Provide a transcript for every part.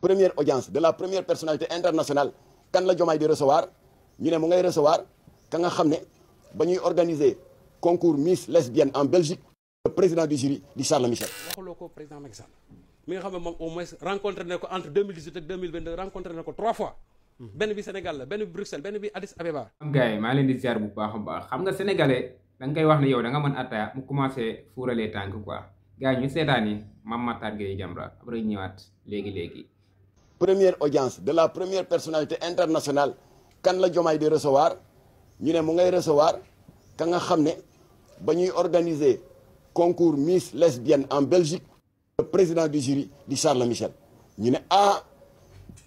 première audience de la première personnalité internationale kan la Diomaye di recevoir ñu ne mu ngay recevoir ka nga xam ne ba ñuy organiser concours Miss lesbienne en Belgique le président du jury di Charles Michel. waxuloo ko président Macky Sall mi nga xam ne moom au moins rencontré na ko entre 2018 ak 2022 rencontré na ko 3 fois. benn bi Sénégal la benn bi Bruxelles benn bi Addis Abeba. am gars yi maa leen di ziar bu baax a baax xam nga sénégalais da nga koy wax ne yow da nga mën attaaya mu commencé fuuralee tànk quoi gars yi ñu seetaan yi Mame Matar Gueye Jamra après ñëwaat léegi. première audience de la première personnalité internationale kan la Diomaye di recevoir ñu ne mu ngay recevoir ka nga xam ne ba ñuy organiser concours Miss lesbienne en Belgique le président du jury di Charles Michel ñu ne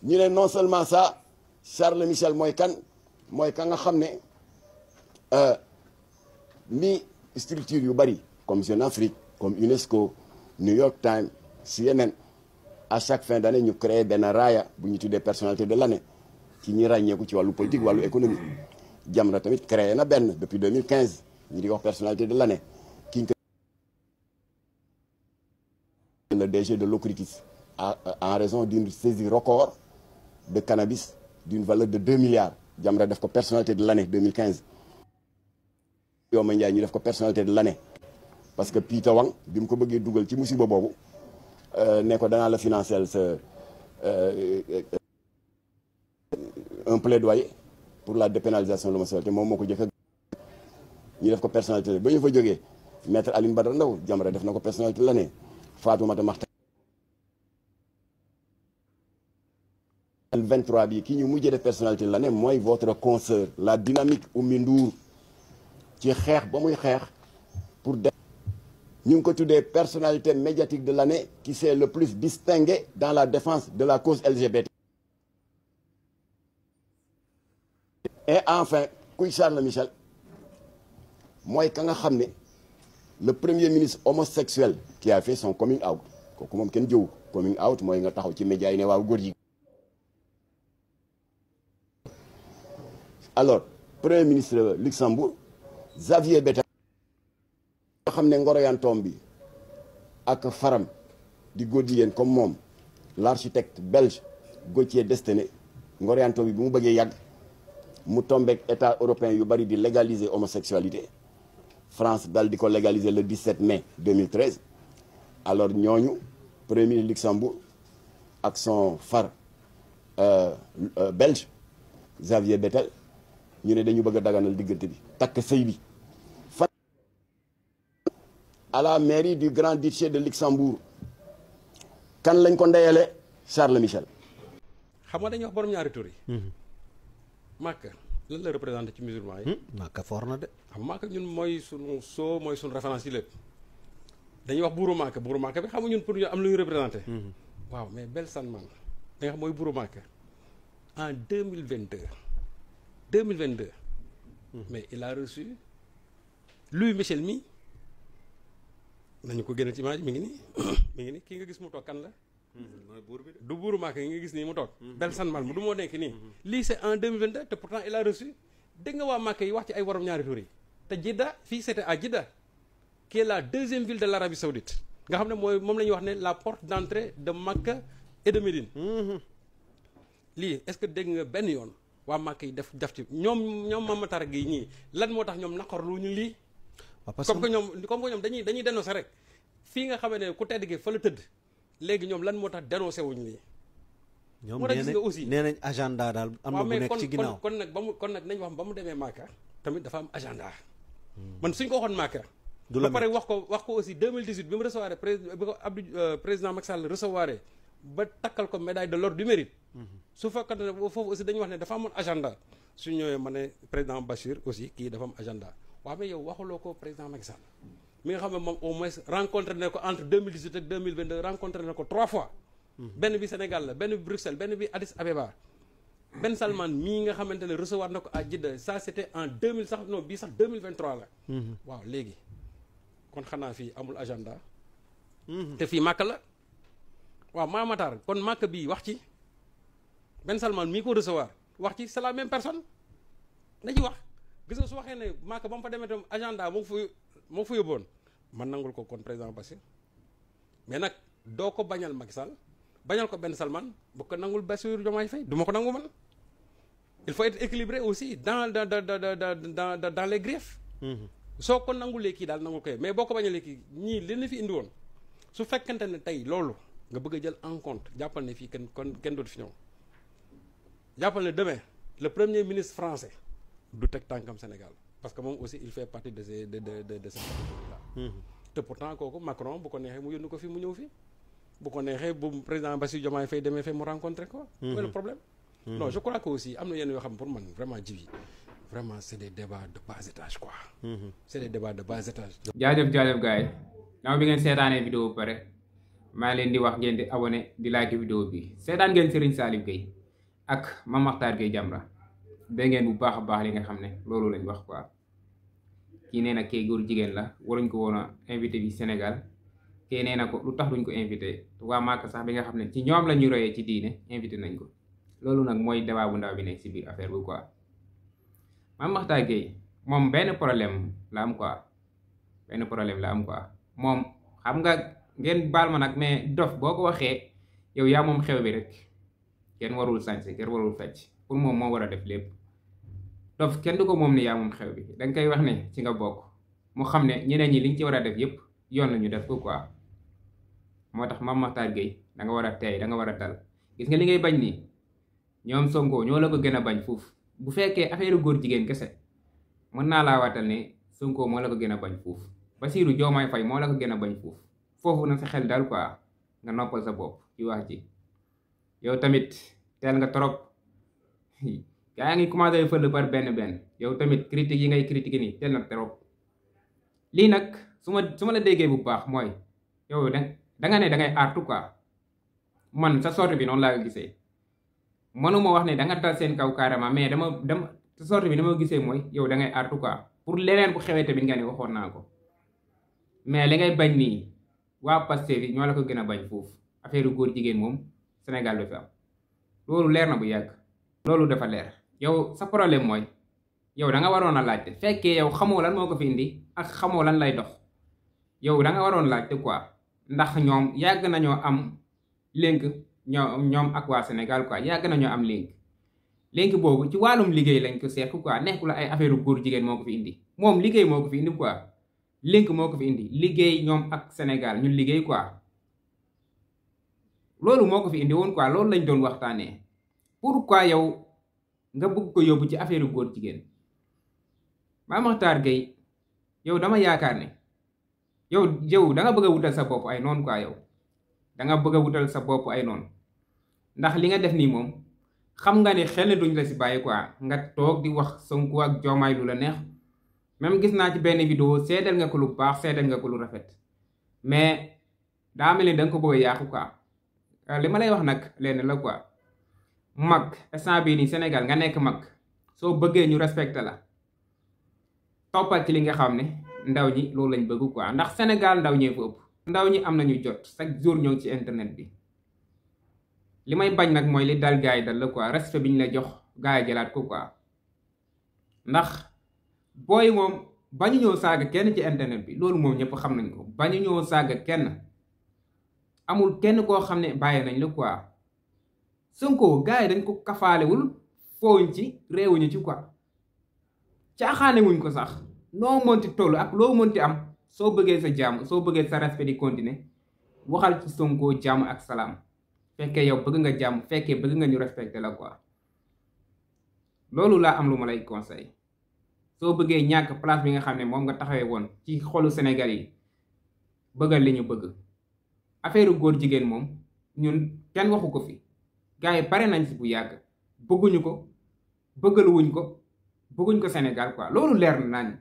ñu ne non seulement ça Charles Michel mooy kan mooy ka nga xam ne mi structure yu bari comme Jeune Afrique comme UNESCO New York Times CNN à chaque fin d'année ñu créé benn raaya bu ñu tuddee personnalité de l'année ci ñi ràññeeku ci wàllu politique wàllu économie Jamra tamit créé na benn depuis 2015 ñu di wax personnalité de l'année ki le DG de l'Ocritis en raison d'une saisie record de cannabis d'une valeur de 2 milliards Jamra def ko personnalité de l'année 2015 Yoma Ndiaye ñu def ko personnalité de l'année parce que Peter Wang bi mu ko bëggee dugal ci musiba boobu ne ko danaa la financer sa un plaidoyer pour la dépénalisation de l'homosexualité moom moo ko jëkk ñu def ko personnalité ba ñu fa jógee maître Aline Badara Ndao Jamra def na ko personnalité de l'année Fatoumata Makhtar 23 bi ki ñu mujjee def personnalité de l'année mooy votre consoeur la dynamique Oumy Ndour ci xeex ba muy xeex pour def ñu ngi ko tuddee personnalité médiatique de l'année qui s'est le plus distingué dans la défense de la cause LGBT. Et enfin kuy Charles Michel mooy ka nga xam ne le premier ministre homosexuel qui a fait son coming out kooku moom kenn jëwu coming out mooy nga taxaw ci média yi ne waaw góor yi. Alors premier ministre Luxembourg Xavier Bettel nga xam ne ngoroyantoom bi ak faram di góor jigéen comme moom l'architecte belge Gauthier Destené ngoroyantoom bi bu mu bëggee yàgg mu tombeek état européen yu bari di légaliser homosexualité France dal di ko légaliser le 17 mai 2013 alors ñooñu premier ministre Luxembourg ak son far belge Xavier Bettel ñu ne dañu bëgg a daganal diggante bi takk sëy bi à la mairie du Grand-Duché de Luxembourg kan lañ ko ndeyale Charles Michel. xam nga dañuy wax borom ñaari tur yi. Makka lan la représenté ci musulman yi. Makka for na de. xam Makka ñun mooy sunu soo mooy sunu référence yi lépp dañuy wax buuru Makka bi xam nga ñun pour ñu am lu ñu représenté. waaw mais Bel Salman da nga xam mooy buuru Makka en 2022 mais il a reçu Louis Michel mi nañu ko génne ci image mi ngi nii kii nga gis mu toog kan la. mooy buur bi du buuru Makka yi nga gis nii mu toog. Bel Salman mu du moo nekk nii. lii c'est en 2022 te pourtant il a reçu dégg nga waa Makka yi wax ci ay warom ñaari tur yi te Jeddah fii c'était à Jeddah qui est la deuxième ville de l'Arabie Saoudite nga xam ne mooy moom la ñuy wax ne la porte d'entrée de Makka et de Médine. lii est-ce que dégg nga benn yoon waa Makka yi def ci ñoom Mame Matar Gueye ñii lan moo tax ñoom naqarlu ñu lii. comme que ñoom dañuy dénoncer rek fii nga xamee ne ku tedd gi fa la tëdd léegi ñoom lan moo tax dénoncer wuñ lii. ñoom nee nañ agenda daal am na bu nekk ci ginnaaw kon nag nañ wax ba mu demee Makka tamit dafa am agenda. man suñ ko waxoon Makka. du la ba pare wax ko aussi 2018 bi mu recevoir bi ko président Macky Sall recevoir ba takkal ko médaille de l'ordre du mérite. su fekkee ne foofu aussi dañuy wax ne dafa amoon agenda su ñëwee ma ne président Bachir aussi kii dafa am agenda. waaw mais yow waxuloo ko président Macky Sall mi nga xam ne moom au moins rencontré na ko entre 2018 ak 2022 rencontré na ko 3 fois. benn bi Sénégal la benn bi Bruxelles benn bi Addis Abeba. Ben Salman mii nga xamante ne recevoir na ko à Jeddah ça c'était en 2000 sax non bii sax 2023 la. waaw léegi kon xanaa fii amul agenda. te fii Makka la. waaw Mame Matar kon Makka bii wax ci Ben Salman mii ko recevoir wax ci c'est la même personne na ci wax. gis nga su waxee ne Makka ba mu fa demee tam agenda moo fa yóbboon man nangul ko kon président Bassirou mais nag doo ko bañal Macky Sall bañal ko Ben Salman bu ko nangul Bassirou Diomaye Faye du ma ko nangu man. Il faut être équilibré aussi dans les griefs. soo ko nangulee kii daal nangul koy mais boo ko bañalee kii ñii li na fi indi woon su fekkente ne tey loolu nga bëgg a jël en compte jàppal ne fii kenn dootu fi ñëw jàppal ne demain le premier ministre français du teg tànkam Sénégal parce que moom aussi il fait partie de ces catégories là. te pourtant kooku Macron bu ko neexee mu yónni ko fi mu ñëw fi bu ko neexee bu président Bassirou Diomaye Faye demee fee mu rencontré ko. mooy le problème. non je crois que aussi am na yenn yoo xam pour man vraiment jiw vraiment c'est des débats de bas étage quoi. C'est des débats de bas étage. jaajëf gars yi dama bi ngeen seetaanee vidéo ba pare maa leen di wax ngeen di abonné di like vidéo bi seetaan ngeen Serigne Saliou Gueye ak Mame Mactar Gueye Jamra dégg ngeen bu baax a baax li nga xam ne loolu lañ wax quoi. kii nee na kii góor jigéen la waruñ ko woon a invité bi Sénégal kii nee na ko lu tax duñ ko invité waa Màkka sax bi nga xam ne ci ñoom la ñu royee ci diine invité nañ ko loolu nag mooy débat bu ndaw bi nekk si biir affaire bi quoi. Mame Mactar Gueye moom benn problème la am quoi moom xam nga ngeen baal ma nag mais dof boo ko waxee yow yaa moom xew bi rek kenn warul sañse kenn warul fecc pour moom moo war a def lépp dof kenn du ko moom ne yaa moom xew bi danga koy wax ne ci nga bokk mu xam ne ñeneen ñi liñ ci war a def yépp yoon la ñu def ko quoi. moo tax Mame Mactar Gueye da nga war a teey da nga war a dal gis nga li ngay bañ nii ñoom Sonko ñoo la ko gën a bañ foofu. bu fekkee affaire góor jigéen kese mën naa laa waatal ne Sonko moo la ko gën a bañ foofu Bassirou Diomaye Faye moo la ko gën a bañ foofu na sa xel daal quoi nga noppal sa bopp ci wax ji. yow tamit teel nga trop yaa ngi commencé fël par benn yow tamit critique yi ngay critiquer nii teel na trop lii nag su ma la déggee bu baax mooy yow da nga ne da ngay artu quoi man sa sorte bi noonu laa ko gisee. mënuma wax ne da nga dal seen kaw carrément mais dama sorte bi dama gisee mooy yow da ngay artu quoi pour leneen bu xewee tamit nga ne waxoon naa ko mais li ngay bañ nii waa Pastef yi ñoo la ko gën a bañ foofu affaire góor jigéen moom Sénégal du fi am loolu leer na bu yàgg. loolu dafa leer yow sa problème mooy yow da nga waroon a laajte fekkee yow xamoo lan moo ko fi indi ak xamoo lan lay dox yow da nga waroon laajte quoi ndax ñoom yàgg nañoo am link. ñoom ak waa Sénégal quoi yàgg nañoo am link boobu ci wàllum liggéey lañ ko seet quoi nekkul la ay affaire góor jigéen moo ko fi indi moom liggéey moo ko fi indi quoi link moo ko fi indi liggéey ñoom ak Sénégal ñu liggéey quoi loolu moo ko fi indi woon quoi loolu lañ doon waxtaanee pourquoi yow nga bëgg ko yóbbu ci affaire góor jigéen. Mame Mactar Gueye yow dama yaakaar ne yow da nga bëgg a wutal sa bopp ay noonu quoi yow. da nga bëgg a wutal sa bopp ay noonu ndax li nga def nii moom xam nga ne xel duñ la si bàyyi quoi nga toog di wax Sonko ak Diomaye lu la neex même gis naa ci benn vidéo seedal nga ko lu baax seedal nga ko lu rafet mais daa mel ni da nga ko bëgg a yàqu quoi li ma lay wax nag lenn la quoi mag instant bii nii Sénégal nga nekk mag soo bëggee ñu respecté la toppal ci li nga xam ne ndaw ñi loolu lañ bëgg quoi ndax Sénégal ndaw ñee fa ëpp. ndaw ñi am nañu jot chaque jour ñoo ngi ci internet bi li may bañ nag mooy li dal gars yi dal la quoi respect bi ñu la jox gars yi jëlaat ko quoi ndax booy moom bañu ñoo saaga kenn ci internet bi loolu moom ñëpp xam nañ ko bañu ñoo saaga kenn amul kenn koo xam ne bàyyi nañ la quoi Sonko gars yi dañ ko kafaalewul fooñ ci réewuñu ci quoi caaxaane wuñ ko sax noo mënti toll ak loo mënti am soo bëggee sa jàmm soo bëggee sa respect di continuer waxal ci Sonko jàmm ak salaam fekkee yow bëgg nga jàmm fekkee bëgg nga ñu respecté la quoi loolu laa am lu ma lay conseil soo bëggee ñàkk place bi nga xam ne moom nga taxawee woon ci xolu Sénégal yi bëggal li ñu bëgg affaire góor jigéen moom ñun kenn waxu ko fi gars yi pare nañ si bu yàgg bëgguñu ko bëggaluwuñ ko bëgguñ ko Sénégal quoi loolu leer na nañ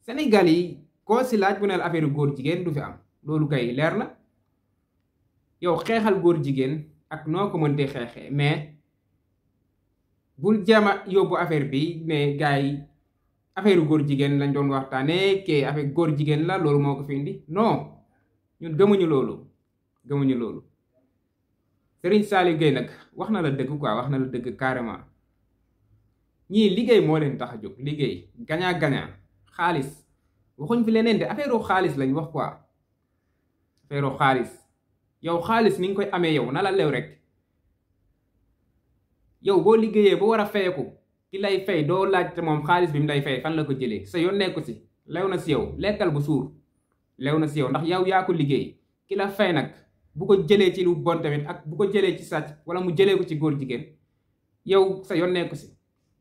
Sénégal yi koo si laaj bu ne la affaire góor jigéen du fi am loolu kay leer na yow xeexal góor jigéen ak noo ko mëntee xeexee mais bul jéem a yóbbu affaire bi ne gars yi affaire góor jigéen lañ doon waxtaanee kii affaire góor jigéen la loolu moo ko fi indi non ñun gëmuñu loolu Serigne Saliou Gueye nag wax na la dëgg quoi wax na la dëgg carrément ñii liggéey moo leen tax a jóg liggéey gagnant xaalis waxuñ fi leneen de affaire xaalis lañ wax quoi affaire xaalis yow xaalis ni nga koy amee yow na la lew rek yow boo liggéeyee ba war a fayeku ki lay fay doo laajte moom xaalis bi mu lay fay fan la ko jëlee sa yoon nekku si lew na si yow lekkal bu suur lew na si yow ndax yow yaa ko liggéey ki la fay nag bu ko jëlee ci lu bon tamit ak bu ko jëlee ci sàcc wala mu jëlee ko ci góor jigéen yow sa yoon nekku si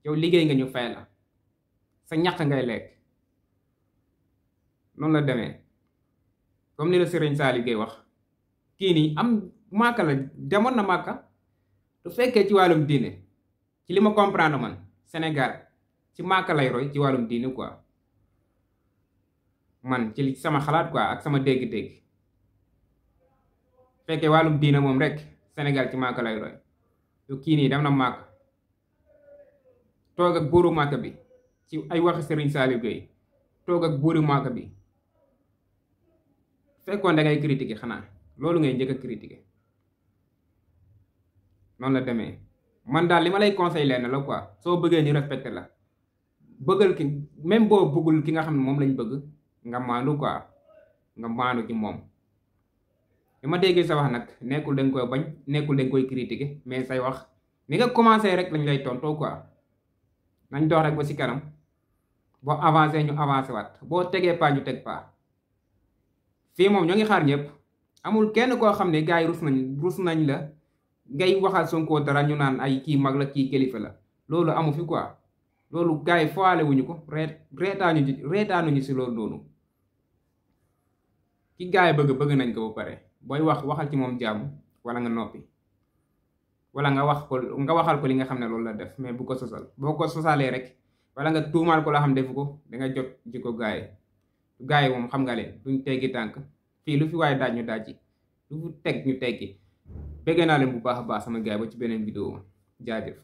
yow liggéey nga ñu fay la sa ñaq ngay lekk noonu la demee comme ni la Serigne Saliou Gueye wax kii nii am Màkka la demoon na Màkka du fekkee ci wàllum diine ci li ma comprendre man Sénégal ci Màkka lay roy ci wàllum diine quoi man ci sama xalaat quoi ak sama dégg-dégg fekkee wàllum diine moom rek Sénégal ci Màkka lay roy yu kii nii dem na Màkka toog ak buuru Màkka bi ci ay waxi Serigne Saliou Gueye toog ak buuru Màkka bi fekkoon da ngay critiquer xanaa loolu ngay njëkk a critiquer noonu la demee man daal li ma lay conseil leen la quoi soo bëggee ñu respecté la bëggal ki même boo bëggul ki nga xam ne moom lañ bëgg nga maandu quoi nga maandu ci moom li ma déggee sa wax nag nekkul dañ koy bañ nekkul dañ koy critiquer mais say wax ni nga commencé rek lañ lay tontoo quoi nañ dox rek ba ci kanam boo avancé ñu avancé waat boo tegee pas ñu teg pas fii moom ñoo ngi xaar ñëpp amul kenn koo xam ne gars yi rus nañ la ngay waxal Sonko dara ñu naan ay kii mag la kii kilifa la loolu amu fi quoi loolu gars yi faale wuñu ko reetaanuñu si loolu noonu ki gars yi bëgg nañ ko ba pare booy waxal ci moom jàmm wala nga noppi wala nga waxal ko li nga xam ne loolu la def mais bu ko sosal boo ko sosalee rek wala nga tuumaal ko la xam defu ko danga jot ji ko gars yi moom xam nga leen duñ teggi tànk fii lu fi waaye daaj ñu daaj lu fi teg ñu teggi bëgg naa leen bu baax a baax sama gars yi ba ci beneen vidéo jaajëf